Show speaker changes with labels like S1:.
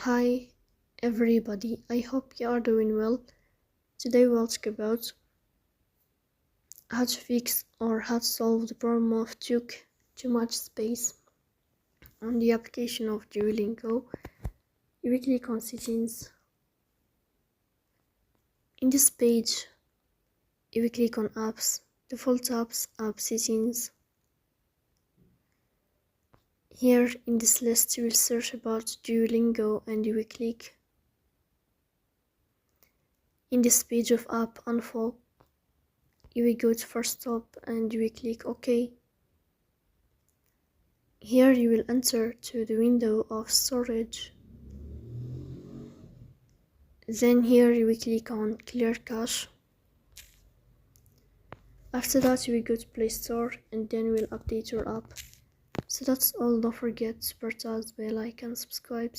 S1: Hi everybody, I hope you are doing well. Today we'll talk about how to fix or how to solve the problem of took too much space on the application of Duolingo. You will click on settings. In this page, you will click on apps, default apps, app settings. Here in this list you will search about Duolingo and you will click. In this page of app info, you will go to first stop and you will click OK. Here you will enter to the window of storage. Then here you will click on clear cache. After that you will go to Play Store and then we'll update your app. So that's all, don't forget to press the bell icon, subscribe.